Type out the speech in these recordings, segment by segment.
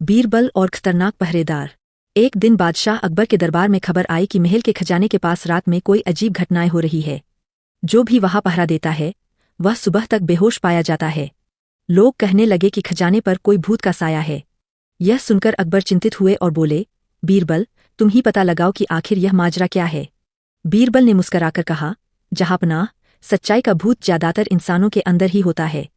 बीरबल और खतरनाक पहरेदार। एक दिन बादशाह अकबर के दरबार में खबर आई कि महल के खजाने के पास रात में कोई अजीब घटनाएं हो रही है। जो भी वहां पहरा देता है वह सुबह तक बेहोश पाया जाता है। लोग कहने लगे कि खजाने पर कोई भूत का साया है। यह सुनकर अकबर चिंतित हुए और बोले, बीरबल, तुम ही पता लगाओ कि आखिर यह माजरा क्या है। बीरबल ने मुस्कराकर कहा, जहांपनाह, सच्चाई का भूत ज्यादातर इंसानों के अंदर ही होता है।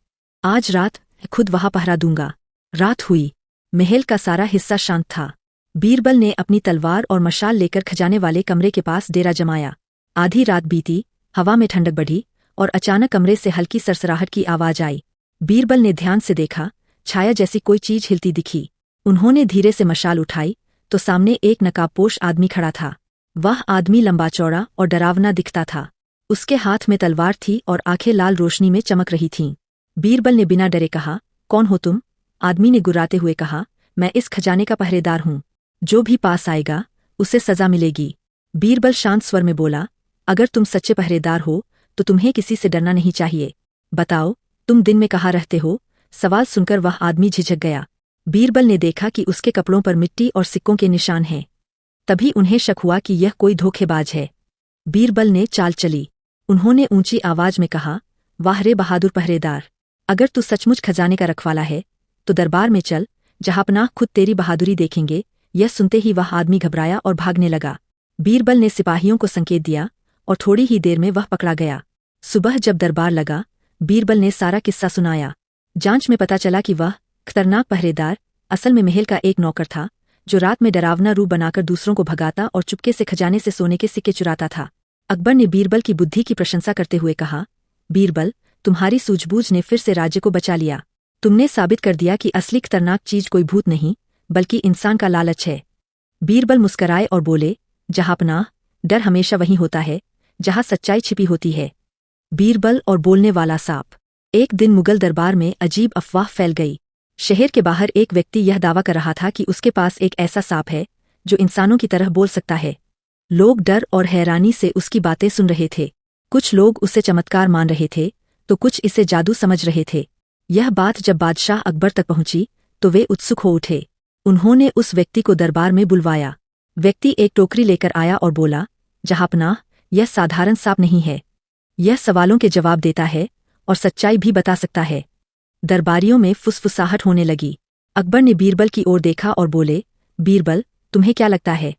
आज रात खुद वहां पहरा दूंगा। रात हुई। महल का सारा हिस्सा शांत था। बीरबल ने अपनी तलवार और मशाल लेकर खजाने वाले कमरे के पास डेरा जमाया। आधी रात बीती, हवा में ठंडक बढ़ी और अचानक कमरे से हल्की सरसराहट की आवाज आई। बीरबल ने ध्यान से देखा, छाया जैसी कोई चीज हिलती दिखी। उन्होंने धीरे से मशाल उठाई तो सामने एक नकाबपोश आदमी खड़ा था। वह आदमी लंबा चौड़ा और डरावना दिखता था। उसके हाथ में तलवार थी और आंखें लाल रोशनी में चमक रही थीं। बीरबल ने बिना डरे कहा, कौन हो तुम? आदमी ने गुर्राते हुए कहा, मैं इस खजाने का पहरेदार हूँ। जो भी पास आएगा उसे सजा मिलेगी। बीरबल शांत स्वर में बोला, अगर तुम सच्चे पहरेदार हो तो तुम्हें किसी से डरना नहीं चाहिए। बताओ, तुम दिन में कहाँ रहते हो? सवाल सुनकर वह आदमी झिझक गया। बीरबल ने देखा कि उसके कपड़ों पर मिट्टी और सिक्कों के निशान हैं। तभी उन्हें शक हुआ कि यह कोई धोखेबाज है। बीरबल ने चाल चली। उन्होंने ऊंची आवाज में कहा, वाह रे बहादुर पहरेदार, अगर तू सचमुच खजाने का रखवाला है तो दरबार में चल, जहांपनाह खुद तेरी बहादुरी देखेंगे। यह सुनते ही वह आदमी घबराया और भागने लगा। बीरबल ने सिपाहियों को संकेत दिया और थोड़ी ही देर में वह पकड़ा गया। सुबह जब दरबार लगा, बीरबल ने सारा किस्सा सुनाया। जांच में पता चला कि वह खतरनाक पहरेदार असल में महल का एक नौकर था, जो रात में डरावना रूप बनाकर दूसरों को भगाता और चुपके से खजाने से सोने के सिक्के चुराता था। अकबर ने बीरबल की बुद्धि की प्रशंसा करते हुए कहा, बीरबल, तुम्हारी सूझबूझ ने फिर से राज्य को बचा लिया। तुमने साबित कर दिया कि असली खतरनाक चीज कोई भूत नहीं बल्कि इंसान का लालच है। बीरबल मुस्कराए और बोले, जहांपनाह, डर हमेशा वहीं होता है जहां सच्चाई छिपी होती है। बीरबल और बोलने वाला सांप। एक दिन मुगल दरबार में अजीब अफवाह फैल गई। शहर के बाहर एक व्यक्ति यह दावा कर रहा था कि उसके पास एक ऐसा सांप है जो इंसानों की तरह बोल सकता है। लोग डर और हैरानी से उसकी बातें सुन रहे थे। कुछ लोग उसे चमत्कार मान रहे थे तो कुछ इसे जादू समझ रहे थे। यह बात जब बादशाह अकबर तक पहुंची तो वे उत्सुक हो उठे। उन्होंने उस व्यक्ति को दरबार में बुलवाया। व्यक्ति एक टोकरी लेकर आया और बोला, जहांपनाह, यह साधारण सांप नहीं है। यह सवालों के जवाब देता है और सच्चाई भी बता सकता है। दरबारियों में फुसफुसाहट होने लगी। अकबर ने बीरबल की ओर देखा और बोले, बीरबल, तुम्हें क्या लगता है?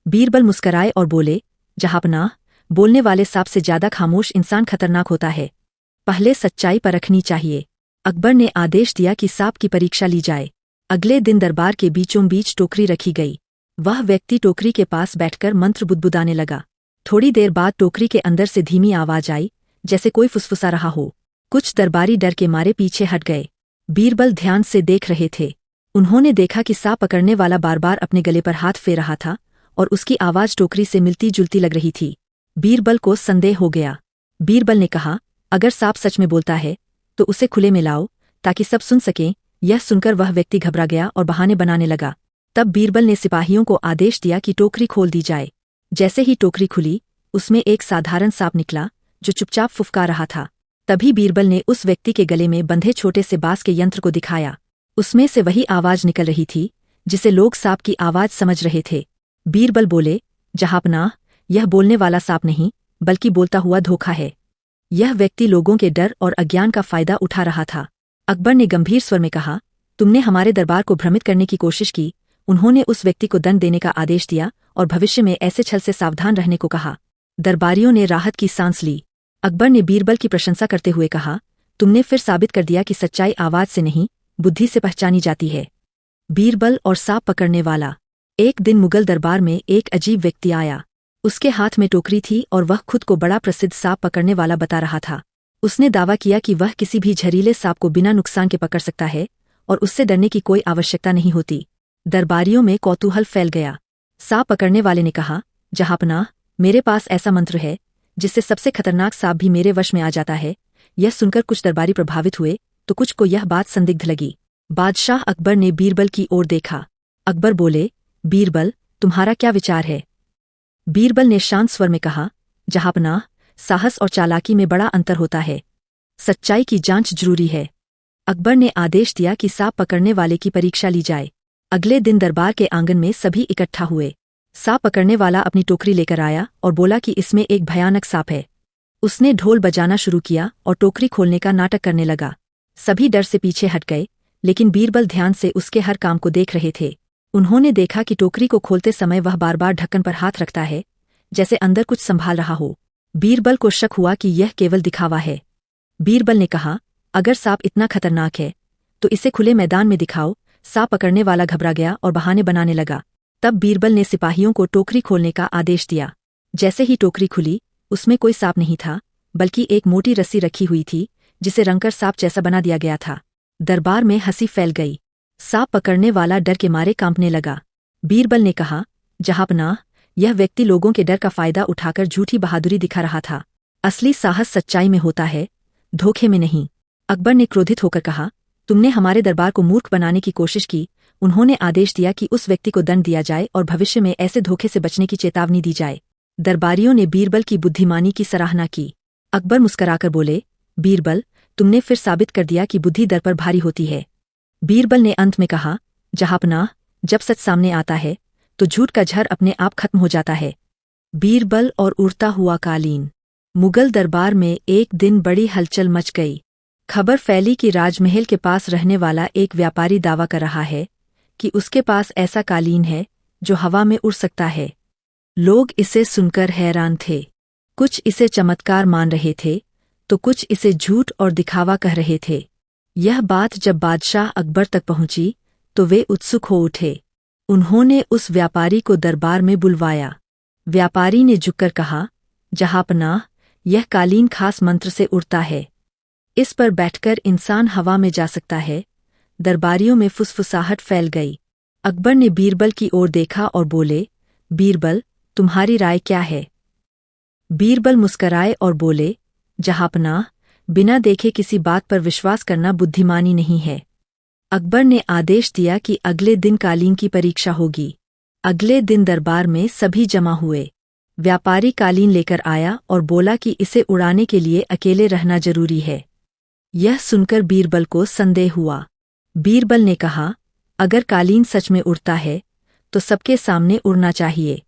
बीरबल मुस्कराए और बोले, जहांपनाह, बोलने वाले सांप से ज्यादा खामोश इंसान खतरनाक होता है। पहले सच्चाई परखनी चाहिए। अकबर ने आदेश दिया कि सांप की परीक्षा ली जाए। अगले दिन दरबार के बीचों बीच टोकरी रखी गई। वह व्यक्ति टोकरी के पास बैठकर मंत्र बुदबुदाने लगा। थोड़ी देर बाद टोकरी के अंदर से धीमी आवाज आई, जैसे कोई फुसफुसा रहा हो। कुछ दरबारी डर के मारे पीछे हट गए। बीरबल ध्यान से देख रहे थे। उन्होंने देखा कि सांप पकड़ने वाला बार बार अपने गले पर हाथ फेर रहा था और उसकी आवाज टोकरी से मिलती जुलती लग रही थी। बीरबल को संदेह हो गया। बीरबल ने कहा, अगर सांप सच में बोलता है तो उसे खुले में लाओ ताकि सब सुन सकें। यह सुनकर वह व्यक्ति घबरा गया और बहाने बनाने लगा। तब बीरबल ने सिपाहियों को आदेश दिया कि टोकरी खोल दी जाए। जैसे ही टोकरी खुली, उसमें एक साधारण सांप निकला जो चुपचाप फुफकार रहा था। तभी बीरबल ने उस व्यक्ति के गले में बंधे छोटे से बांस के यंत्र को दिखाया। उसमें से वही आवाज निकल रही थी जिसे लोग सांप की आवाज समझ रहे थे। बीरबल बोले, जहांपनाह, यह बोलने वाला सांप नहीं बल्कि बोलता हुआ धोखा है। यह व्यक्ति लोगों के डर और अज्ञान का फायदा उठा रहा था। अकबर ने गंभीर स्वर में कहा, तुमने हमारे दरबार को भ्रमित करने की कोशिश की। उन्होंने उस व्यक्ति को दंड देने का आदेश दिया और भविष्य में ऐसे छल से सावधान रहने को कहा। दरबारियों ने राहत की सांस ली। अकबर ने बीरबल की प्रशंसा करते हुए कहा, तुमने फिर साबित कर दिया कि सच्चाई आवाज से नहीं बुद्धि से पहचानी जाती है। बीरबल और सांप पकड़ने वाला। एक दिन मुगल दरबार में एक अजीब व्यक्ति आया। उसके हाथ में टोकरी थी और वह खुद को बड़ा प्रसिद्ध सांप पकड़ने वाला बता रहा था। उसने दावा किया कि वह किसी भी जहरीले सांप को बिना नुकसान के पकड़ सकता है और उससे डरने की कोई आवश्यकता नहीं होती। दरबारियों में कौतूहल फैल गया। सांप पकड़ने वाले ने कहा, जहांपनाह, मेरे पास ऐसा मंत्र है जिससे सबसे खतरनाक सांप भी मेरे वश में आ जाता है। यह सुनकर कुछ दरबारी प्रभावित हुए तो कुछ को यह बात संदिग्ध लगी। बादशाह अकबर ने बीरबल की ओर देखा। अकबर बोले, बीरबल, तुम्हारा क्या विचार है? बीरबल ने शांत स्वर में कहा, जहांपनाह, साहस और चालाकी में बड़ा अंतर होता है। सच्चाई की जांच जरूरी है। अकबर ने आदेश दिया कि सांप पकड़ने वाले की परीक्षा ली जाए। अगले दिन दरबार के आंगन में सभी इकट्ठा हुए। सांप पकड़ने वाला अपनी टोकरी लेकर आया और बोला कि इसमें एक भयानक सांप है। उसने ढोल बजाना शुरू किया और टोकरी खोलने का नाटक करने लगा। सभी डर से पीछे हट गए, लेकिन बीरबल ध्यान से उसके हर काम को देख रहे थे। उन्होंने देखा कि टोकरी को खोलते समय वह बार बार ढक्कन पर हाथ रखता है, जैसे अंदर कुछ संभाल रहा हो। बीरबल को शक हुआ कि यह केवल दिखावा है। बीरबल ने कहा, अगर सांप इतना खतरनाक है तो इसे खुले मैदान में दिखाओ। सांप पकड़ने वाला घबरा गया और बहाने बनाने लगा। तब बीरबल ने सिपाहियों को टोकरी खोलने का आदेश दिया। जैसे ही टोकरी खुली, उसमें कोई सांप नहीं था, बल्कि एक मोटी रस्सी रखी हुई थी जिसे रंगकर सांप जैसा बना दिया गया था। दरबार में हंसी फैल गई। सांप पकड़ने वाला डर के मारे कांपने लगा। बीरबल ने कहा, जहांपनाह, यह व्यक्ति लोगों के डर का फायदा उठाकर झूठी बहादुरी दिखा रहा था। असली साहस सच्चाई में होता है, धोखे में नहीं। अकबर ने क्रोधित होकर कहा, तुमने हमारे दरबार को मूर्ख बनाने की कोशिश की। उन्होंने आदेश दिया कि उस व्यक्ति को दंड दिया जाए और भविष्य में ऐसे धोखे से बचने की चेतावनी दी जाए। दरबारियों ने बीरबल की बुद्धिमानी की सराहना की। अकबर मुस्कराकर बोले, बीरबल, तुमने फिर साबित कर दिया कि बुद्धि दर पर भारी होती है। बीरबल ने अंत में कहा, जहांपनाह, जब सच सामने आता है तो झूठ का झर अपने आप खत्म हो जाता है। बीरबल और उड़ता हुआ कालीन। मुगल दरबार में एक दिन बड़ी हलचल मच गई। खबर फैली कि राजमहल के पास रहने वाला एक व्यापारी दावा कर रहा है कि उसके पास ऐसा कालीन है जो हवा में उड़ सकता है। लोग इसे सुनकर हैरान थे। कुछ इसे चमत्कार मान रहे थे तो कुछ इसे झूठ और दिखावा कह रहे थे। यह बात जब बादशाह अकबर तक पहुंची तो वे उत्सुक हो उठे। उन्होंने उस व्यापारी को दरबार में बुलवाया। व्यापारी ने झुककर कहा, जहांपनाह, यह कालीन खास मंत्र से उड़ता है। इस पर बैठकर इंसान हवा में जा सकता है। दरबारियों में फुसफुसाहट फैल गई। अकबर ने बीरबल की ओर देखा और बोले, बीरबल, तुम्हारी राय क्या है? बीरबल मुस्कराए और बोले, जहांपनाह, बिना देखे किसी बात पर विश्वास करना बुद्धिमानी नहीं है। अकबर ने आदेश दिया कि अगले दिन कालीन की परीक्षा होगी। अगले दिन दरबार में सभी जमा हुए। व्यापारी कालीन लेकर आया और बोला कि इसे उड़ाने के लिए अकेले रहना जरूरी है। यह सुनकर बीरबल को संदेह हुआ। बीरबल ने कहा, अगर कालीन सच में उड़ता है तो सबके सामने उड़ना चाहिए।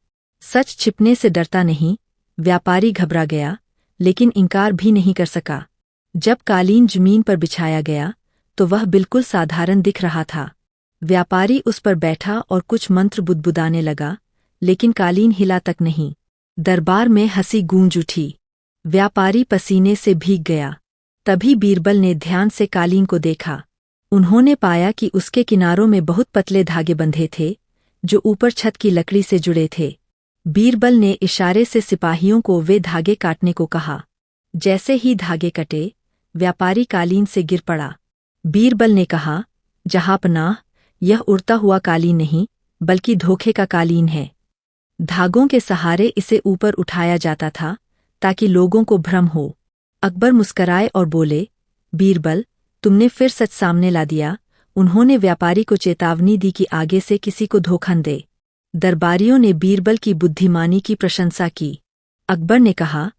सच छिपने से डरता नहीं। व्यापारी घबरा गया, लेकिन इनकार भी नहीं कर सका। जब कालीन जमीन पर बिछाया गया तो वह बिल्कुल साधारण दिख रहा था। व्यापारी उस पर बैठा और कुछ मंत्र बुदबुदाने लगा, लेकिन कालीन हिला तक नहीं। दरबार में हंसी गूंज उठी। व्यापारी पसीने से भीग गया। तभी बीरबल ने ध्यान से कालीन को देखा। उन्होंने पाया कि उसके किनारों में बहुत पतले धागे बंधे थे जो ऊपर छत की लकड़ी से जुड़े थे। बीरबल ने इशारे से सिपाहियों को वे धागे काटने को कहा। जैसे ही धागे कटे, व्यापारी कालीन से गिर पड़ा। बीरबल ने कहा, जहांपनाह, यह उड़ता हुआ कालीन नहीं बल्कि धोखे का कालीन है। धागों के सहारे इसे ऊपर उठाया जाता था ताकि लोगों को भ्रम हो। अकबर मुस्कराए और बोले, बीरबल, तुमने फिर सच सामने ला दिया। उन्होंने व्यापारी को चेतावनी दी कि आगे से किसी को धोखा न दे। दरबारियों ने बीरबल की बुद्धिमानी की प्रशंसा की। अकबर ने कहा,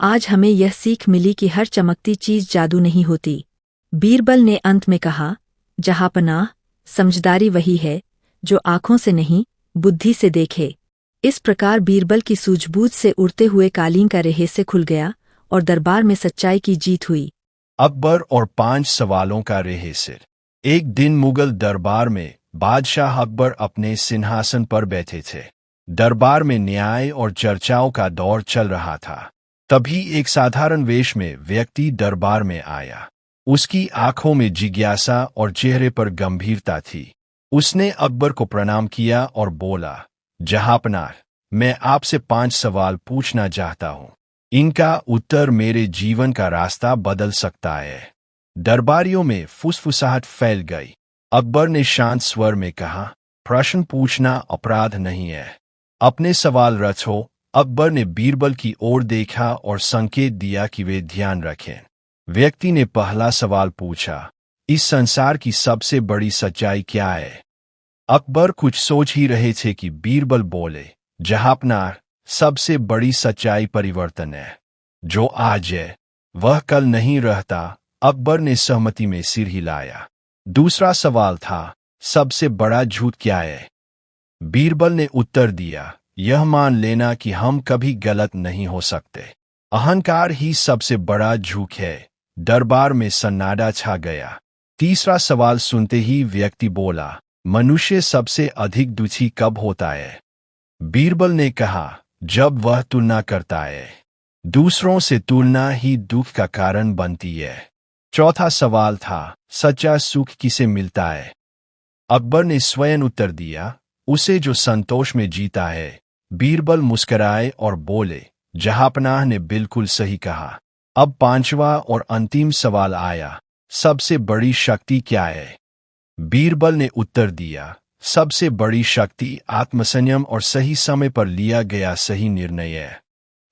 आज हमें यह सीख मिली कि हर चमकती चीज जादू नहीं होती। बीरबल ने अंत में कहा, जहांपनाह, समझदारी वही है जो आंखों से नहीं, बुद्धि से देखे। इस प्रकार बीरबल की सूझबूझ से उड़ते हुए कालीन का रहस्य खुल गया और दरबार में सच्चाई की जीत हुई। अकबर और 5 सवालों का रहस्य। एक दिन मुगल दरबार में बादशाह अकबर अपने सिंहासन पर बैठे थे। दरबार में न्याय और चर्चाओं का दौर चल रहा था। तभी एक साधारण वेश में व्यक्ति दरबार में आया। उसकी आंखों में जिज्ञासा और चेहरे पर गंभीरता थी। उसने अकबर को प्रणाम किया और बोला, जहांपनाह, मैं आपसे 5 सवाल पूछना चाहता हूँ। इनका उत्तर मेरे जीवन का रास्ता बदल सकता है। दरबारियों में फुसफुसाहट फैल गई। अकबर ने शांत स्वर में कहा, प्रश्न पूछना अपराध नहीं है, अपने सवाल रखो। अकबर ने बीरबल की ओर देखा और संकेत दिया कि वे ध्यान रखें। व्यक्ति ने पहला सवाल पूछा, इस संसार की सबसे बड़ी सच्चाई क्या है? अकबर कुछ सोच ही रहे थे कि बीरबल बोले, जहांपनाह, सबसे बड़ी सच्चाई परिवर्तन है। जो आज है वह कल नहीं रहता। अकबर ने सहमति में सिर हिलाया। दूसरा सवाल था, सबसे बड़ा झूठ क्या है? बीरबल ने उत्तर दिया, यह मान लेना कि हम कभी गलत नहीं हो सकते। अहंकार ही सबसे बड़ा झूठ है। दरबार में सन्नाटा छा गया। तीसरा सवाल सुनते ही व्यक्ति बोला, मनुष्य सबसे अधिक दुखी कब होता है? बीरबल ने कहा, जब वह तुलना करता है। दूसरों से तुलना ही दुख का कारण बनती है। चौथा सवाल था, सच्चा सुख किसे मिलता है? अकबर ने स्वयं उत्तर दिया, उसे जो संतोष में जीता है। बीरबल मुस्कुराए और बोले, जहांपनाह ने बिल्कुल सही कहा। अब पांचवा और अंतिम सवाल आया, सबसे बड़ी शक्ति क्या है? बीरबल ने उत्तर दिया, सबसे बड़ी शक्ति आत्मसंयम और सही समय पर लिया गया सही निर्णय है।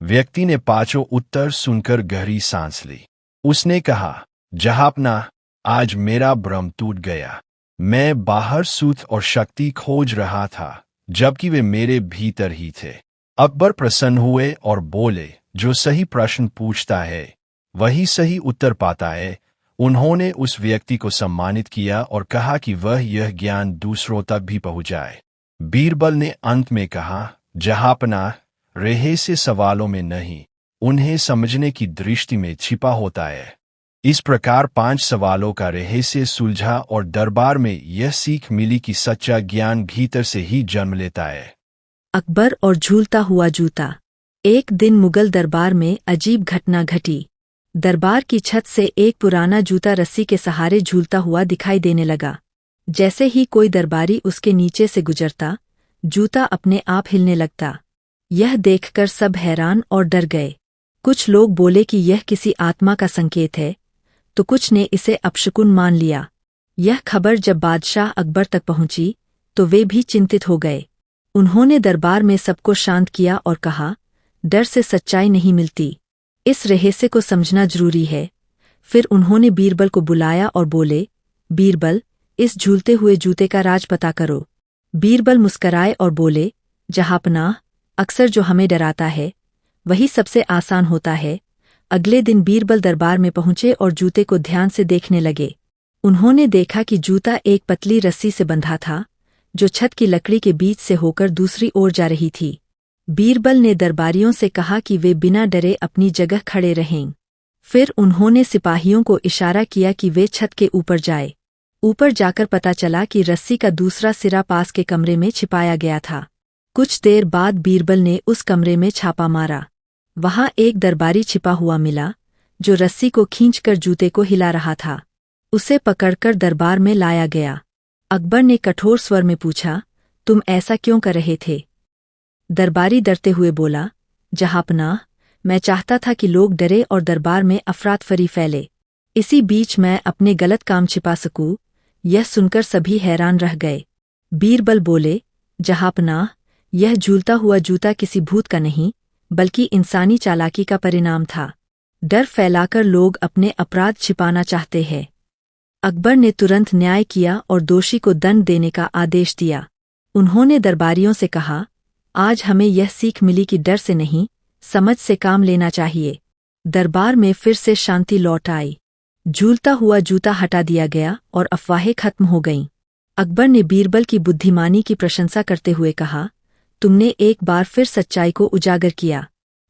व्यक्ति ने पांचों उत्तर सुनकर गहरी सांस ली। उसने कहा, जहांपनाह, आज मेरा भ्रम टूट गया। मैं बाहर सुख और शक्ति खोज रहा था, जबकि वे मेरे भीतर ही थे। अकबर प्रसन्न हुए और बोले, जो सही प्रश्न पूछता है वही सही उत्तर पाता है। उन्होंने उस व्यक्ति को सम्मानित किया और कहा कि वह यह ज्ञान दूसरों तक भी पहुंचाए। बीरबल ने अंत में कहा, जहांपनाह, रहस्य सवालों में नहीं, उन्हें समझने की दृष्टि में छिपा होता है। इस प्रकार 5 सवालों का रहस्य सुलझा और दरबार में यह सीख मिली कि सच्चा ज्ञान भीतर से ही जन्म लेता है। अकबर और झूलता हुआ जूता। एक दिन मुगल दरबार में अजीब घटना घटी। दरबार की छत से एक पुराना जूता रस्सी के सहारे झूलता हुआ दिखाई देने लगा। जैसे ही कोई दरबारी उसके नीचे से गुजरता, जूता अपने आप हिलने लगता। यह देखकर सब हैरान और डर गए। कुछ लोग बोले कि यह किसी आत्मा का संकेत है, तो कुछ ने इसे अपशकुन मान लिया। यह खबर जब बादशाह अकबर तक पहुंची, तो वे भी चिंतित हो गए। उन्होंने दरबार में सबको शांत किया और कहा, डर से सच्चाई नहीं मिलती, इस रहस्य को समझना जरूरी है। फिर उन्होंने बीरबल को बुलाया और बोले, बीरबल, इस झूलते हुए जूते का राज पता करो। बीरबल मुस्कराए और बोले, जहांपनाह, अक्सर जो हमें डराता है वही सबसे आसान होता है। अगले दिन बीरबल दरबार में पहुंचे और जूते को ध्यान से देखने लगे। उन्होंने देखा कि जूता एक पतली रस्सी से बंधा था, जो छत की लकड़ी के बीच से होकर दूसरी ओर जा रही थी। बीरबल ने दरबारियों से कहा कि वे बिना डरे अपनी जगह खड़े रहें। फिर उन्होंने सिपाहियों को इशारा किया कि वे छत के ऊपर जाए। ऊपर जाकर पता चला कि रस्सी का दूसरा सिरा पास के कमरे में छिपाया गया था। कुछ देर बाद बीरबल ने उस कमरे में छापा मारा। वहां एक दरबारी छिपा हुआ मिला, जो रस्सी को खींचकर जूते को हिला रहा था। उसे पकड़कर दरबार में लाया गया। अकबर ने कठोर स्वर में पूछा, तुम ऐसा क्यों कर रहे थे? दरबारी डरते हुए बोला, जहांपनाह, मैं चाहता था कि लोग डरे और दरबार में अफरातफरी फैले। इसी बीच मैं अपने गलत काम छिपा सकूं। यह सुनकर सभी हैरान रह गए। बीरबल बोले, जहांपनाह, यह झूलता हुआ जूता किसी भूत का नहीं, बल्कि इंसानी चालाकी का परिणाम था। डर फैलाकर लोग अपने अपराध छिपाना चाहते हैं। अकबर ने तुरंत न्याय किया और दोषी को दंड देने का आदेश दिया। उन्होंने दरबारियों से कहा, आज हमें यह सीख मिली कि डर से नहीं, समझ से काम लेना चाहिए। दरबार में फिर से शांति लौट आई। झूलता हुआ जूता हटा दिया गया और अफवाहें खत्म हो गईं। अकबर ने बीरबल की बुद्धिमानी की प्रशंसा करते हुए कहा, तुमने एक बार फिर सच्चाई को उजागर किया।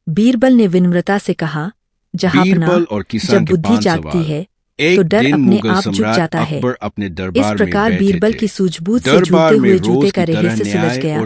बीरबल ने विनम्रता से कहा, जहांपनाह, जब बुद्धि जागती है तो डर अपने आप झुक जाता है। इस प्रकार बीरबल की सूझबूझ से झूलते हुए जूते का रहस्य सुलझ गया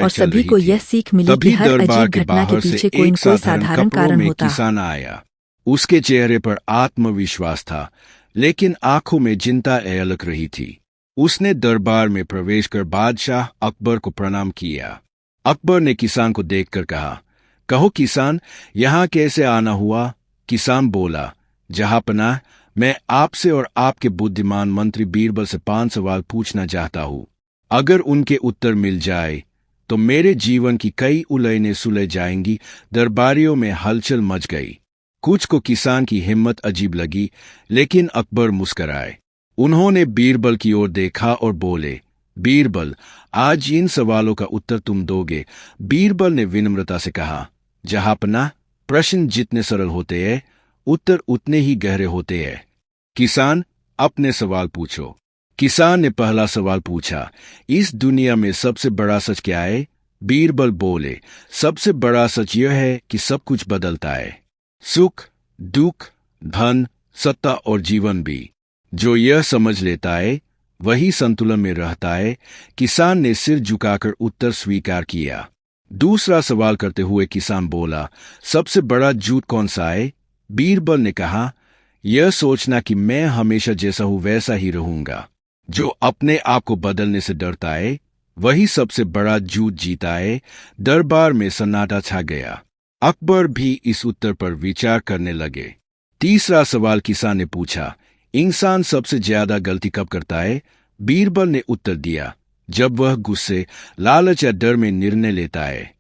और सभी को यह सीख मिली कि हर अजीब घटना के पीछे कोई न कोई साधारण कारण होता। किसान आया। उसके चेहरे पर आत्मविश्वास था, लेकिन आंखों में चिंता ऐलक रही थी। उसने दरबार में प्रवेश कर बादशाह अकबर को प्रणाम किया। अकबर ने किसान को देखकर कहा, कहो किसान, यहाँ कैसे आना हुआ? किसान बोला, जहांपनाह, मैं आपसे और आपके बुद्धिमान मंत्री बीरबल से 5 सवाल पूछना चाहता हूं। अगर उनके उत्तर मिल जाए तो मेरे जीवन की कई उलझनें सुलझ जाएंगी। दरबारियों में हलचल मच गई। कुछ को किसान की हिम्मत अजीब लगी, लेकिन अकबर मुस्कुराए। उन्होंने बीरबल की ओर देखा और बोले, बीरबल, आज इन सवालों का उत्तर तुम दोगे। बीरबल ने विनम्रता से कहा, जहांपनाह, प्रश्न जितने सरल होते हैं, उत्तर उतने ही गहरे होते हैं। किसान, अपने सवाल पूछो। किसान ने पहला सवाल पूछा, इस दुनिया में सबसे बड़ा सच क्या है? बीरबल बोले, सबसे बड़ा सच यह है कि सब कुछ बदलता है, सुख, दुख, धन, सत्ता और जीवन भी। जो यह समझ लेता है वही संतुलन में रहता है। किसान ने सिर झुकाकर उत्तर स्वीकार किया। दूसरा सवाल करते हुए किसान बोला, सबसे बड़ा झूठ कौन सा है? बीरबल ने कहा, यह सोचना कि मैं हमेशा जैसा हूं वैसा ही रहूंगा। जो अपने आप को बदलने से डरता है वही सबसे बड़ा झूठ जीता है। दरबार में सन्नाटा छा गया। अकबर भी इस उत्तर पर विचार करने लगे। तीसरा सवाल किसान ने पूछा, इंसान सबसे ज्यादा गलती कब करता है? बीरबल ने उत्तर दिया, जब वह गुस्से, लालच या डर में निर्णय लेता है।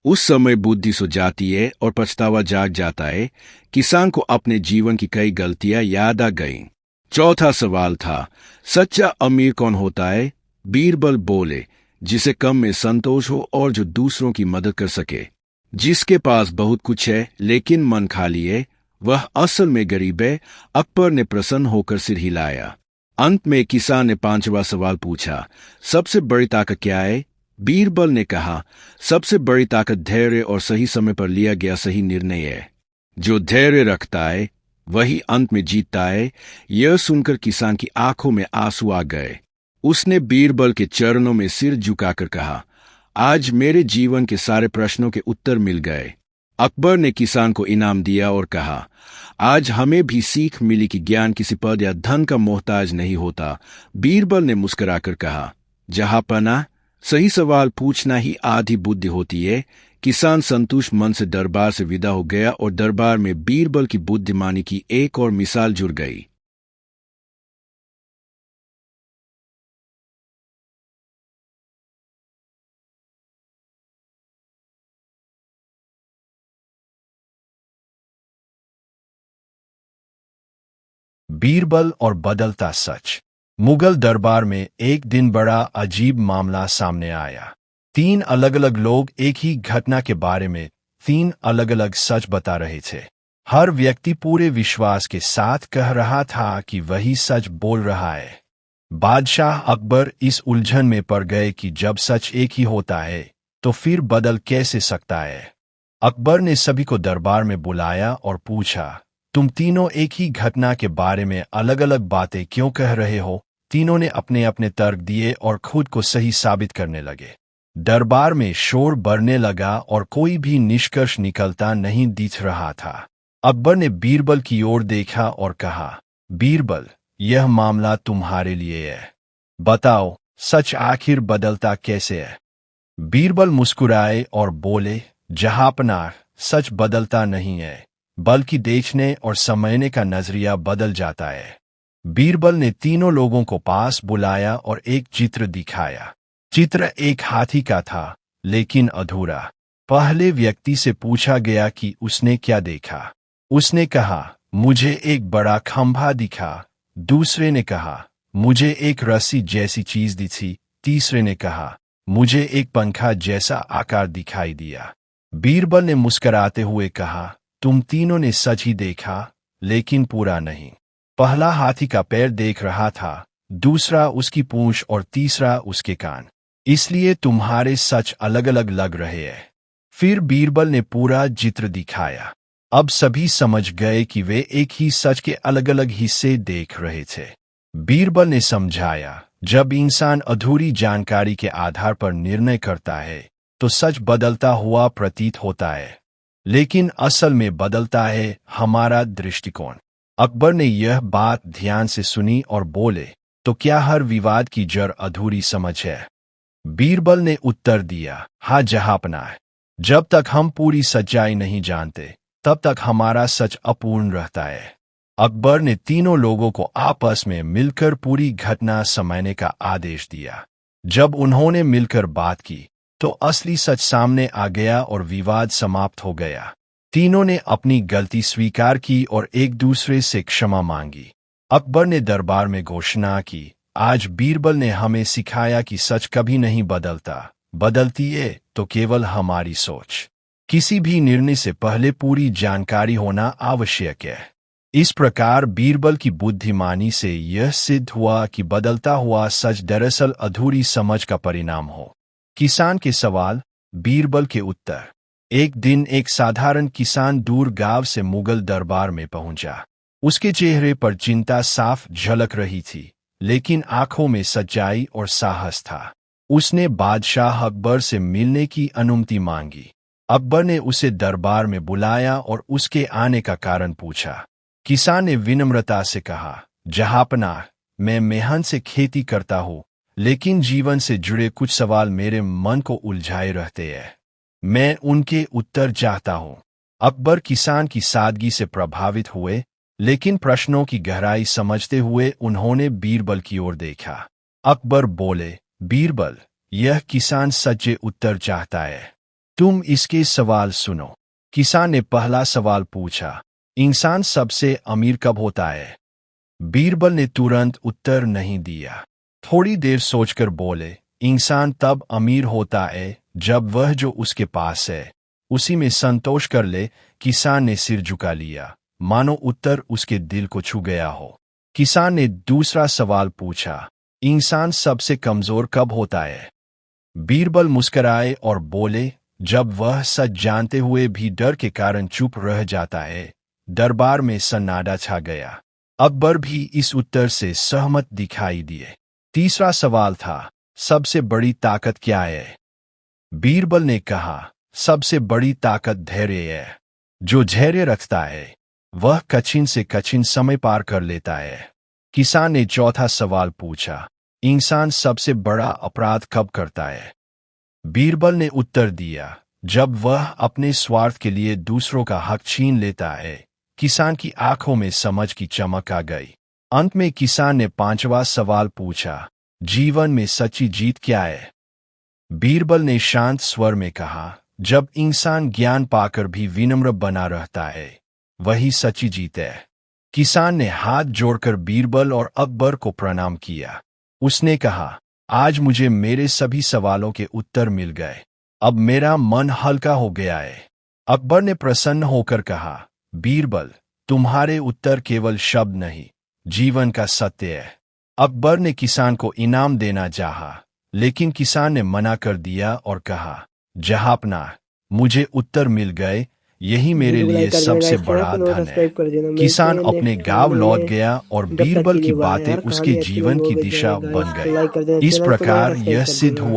उस समय बुद्धि सो जाती है और पछतावा जाग जाता है। किसान को अपने जीवन की कई गलतियां याद आ गईं। चौथा सवाल था, सच्चा अमीर कौन होता है? बीरबल बोले, जिसे कम में संतोष हो और जो दूसरों की मदद कर सके। जिसके पास बहुत कुछ है लेकिन मन खाली है, वह असल में गरीब है। अकबर ने प्रसन्न होकर सिर हिलाया। अंत में किसान ने पांचवा सवाल पूछा, सबसे बड़ी ताकत क्या है? बीरबल ने कहा, सबसे बड़ी ताकत धैर्य और सही समय पर लिया गया सही निर्णय है। जो धैर्य रखता है वही अंत में जीतता है। यह सुनकर किसान की आंखों में आंसू आ गए। उसने बीरबल के चरणों में सिर झुकाकर कहा, आज मेरे जीवन के सारे प्रश्नों के उत्तर मिल गए। अकबर ने किसान को इनाम दिया और कहा, आज हमें भी सीख मिली कि ज्ञान किसी पद या धन का मोहताज नहीं होता। बीरबल ने मुस्कुराकर कहा, जहांपना, सही सवाल पूछना ही आधी बुद्धि होती है। किसान संतुष्ट मन से दरबार से विदा हो गया और दरबार में बीरबल की बुद्धिमानी की एक और मिसाल जुड़ गई। बीरबल और बदलता सच। मुगल दरबार में एक दिन बड़ा अजीब मामला सामने आया। 3 अलग-अलग लोग एक ही घटना के बारे में 3 अलग-अलग सच बता रहे थे। हर व्यक्ति पूरे विश्वास के साथ कह रहा था कि वही सच बोल रहा है। बादशाह अकबर इस उलझन में पड़ गए कि जब सच एक ही होता है तो फिर बदल कैसे सकता है। अकबर ने सभी को दरबार में बुलाया और पूछा, तुम तीनों एक ही घटना के बारे में अलग-अलग बातें क्यों कह रहे हो? तीनों ने अपने अपने तर्क दिए और खुद को सही साबित करने लगे। दरबार में शोर बढ़ने लगा और कोई भी निष्कर्ष निकलता नहीं दिख रहा था। अकबर ने बीरबल की ओर देखा और कहा, बीरबल, यह मामला तुम्हारे लिए है। बताओ, सच आखिर बदलता कैसे है? बीरबल मुस्कुराए और बोले, जहांपनाह, सच बदलता नहीं है, बल्कि देखने और समझने का नजरिया बदल जाता है। बीरबल ने तीनों लोगों को पास बुलाया और एक चित्र दिखाया। चित्र एक हाथी का था, लेकिन अधूरा। पहले व्यक्ति से पूछा गया कि उसने क्या देखा। उसने कहा, मुझे एक बड़ा खंभा दिखा। दूसरे ने कहा, मुझे एक रस्सी जैसी चीज दिखी। तीसरे ने कहा, मुझे एक पंखा जैसा आकार दिखाई दिया। बीरबल ने मुस्कुराते हुए कहा, तुम तीनों ने सच ही देखा, लेकिन पूरा नहीं। पहला हाथी का पैर देख रहा था, दूसरा उसकी पूंछ और तीसरा उसके कान। इसलिए तुम्हारे सच अलग-अलग लग रहे हैं। फिर बीरबल ने पूरा चित्र दिखाया। अब सभी समझ गए कि वे एक ही सच के अलग-अलग हिस्से देख रहे थे। बीरबल ने समझाया, जब इंसान अधूरी जानकारी के आधार पर निर्णय करता है तो सच बदलता हुआ प्रतीत होता है, लेकिन असल में बदलता है हमारा दृष्टिकोण। अकबर ने यह बात ध्यान से सुनी और बोले, तो क्या हर विवाद की जड़ अधूरी समझ है? बीरबल ने उत्तर दिया, हाँ जहांपनाह, जब तक हम पूरी सच्चाई नहीं जानते तब तक हमारा सच अपूर्ण रहता है। अकबर ने तीनों लोगों को आपस में मिलकर पूरी घटना समझने का आदेश दिया। जब उन्होंने मिलकर बात की तो असली सच सामने आ गया और विवाद समाप्त हो गया। तीनों ने अपनी गलती स्वीकार की और एक दूसरे से क्षमा मांगी। अकबर ने दरबार में घोषणा की, आज बीरबल ने हमें सिखाया कि सच कभी नहीं बदलता, बदलती है तो केवल हमारी सोच। किसी भी निर्णय से पहले पूरी जानकारी होना आवश्यक है। इस प्रकार बीरबल की बुद्धिमानी से यह सिद्ध हुआ कि बदलता हुआ सच दरअसल अधूरी समझ का परिणाम हो। किसान के सवाल, बीरबल के उत्तर। एक दिन एक साधारण किसान दूर गांव से मुगल दरबार में पहुंचा। उसके चेहरे पर चिंता साफ झलक रही थी, लेकिन आंखों में सच्चाई और साहस था। उसने बादशाह अकबर से मिलने की अनुमति मांगी। अकबर ने उसे दरबार में बुलाया और उसके आने का कारण पूछा। किसान ने विनम्रता से कहा, जहांपनाह, मैं मेहनत से खेती करता हूँ, लेकिन जीवन से जुड़े कुछ सवाल मेरे मन को उलझाए रहते हैं। मैं उनके उत्तर चाहता हूँ। अकबर किसान की सादगी से प्रभावित हुए, लेकिन प्रश्नों की गहराई समझते हुए उन्होंने बीरबल की ओर देखा। अकबर बोले, बीरबल, यह किसान सच्चे उत्तर चाहता है। तुम इसके सवाल सुनो। किसान ने पहला सवाल पूछा, इंसान सबसे अमीर कब होता है? बीरबल ने तुरंत उत्तर नहीं दिया। थोड़ी देर सोचकर बोले, इंसान तब अमीर होता है जब वह जो उसके पास है उसी में संतोष कर ले। किसान ने सिर झुका लिया, मानो उत्तर उसके दिल को छू गया हो। किसान ने दूसरा सवाल पूछा, इंसान सबसे कमजोर कब होता है? बीरबल मुस्कुराए और बोले, जब वह सच जानते हुए भी डर के कारण चुप रह जाता है। दरबार में सन्नाटा छा गया। अकबर भी इस उत्तर से सहमत दिखाई दिए। तीसरा सवाल था, सबसे बड़ी ताकत क्या है? बीरबल ने कहा, सबसे बड़ी ताकत धैर्य है। जो धैर्य रखता है वह कठिन से कठिन समय पार कर लेता है। किसान ने चौथा सवाल पूछा, इंसान सबसे बड़ा अपराध कब करता है? बीरबल ने उत्तर दिया, जब वह अपने स्वार्थ के लिए दूसरों का हक छीन लेता है। किसान की आंखों में समझ की चमक आ गई। अंत में किसान ने पांचवा सवाल पूछा, जीवन में सच्ची जीत क्या है? बीरबल ने शांत स्वर में कहा, जब इंसान ज्ञान पाकर भी विनम्र बना रहता है वही सच्ची जीत है। किसान ने हाथ जोड़कर बीरबल और अकबर को प्रणाम किया। उसने कहा, आज मुझे मेरे सभी सवालों के उत्तर मिल गए। अब मेरा मन हल्का हो गया है। अकबर ने प्रसन्न होकर कहा, बीरबल, तुम्हारे उत्तर केवल शब्द नहीं, जीवन का सत्य है। अकबर ने किसान को इनाम देना चाहा, लेकिन किसान ने मना कर दिया और कहा, जहांपनाह, मुझे उत्तर मिल गए, यही मेरे लिए सबसे बड़ा धन है। किसान अपने गांव लौट गया और बीरबल की बातें उसके जीवन की दिशा बन गई। इस प्रकार यह सिद्ध हुआ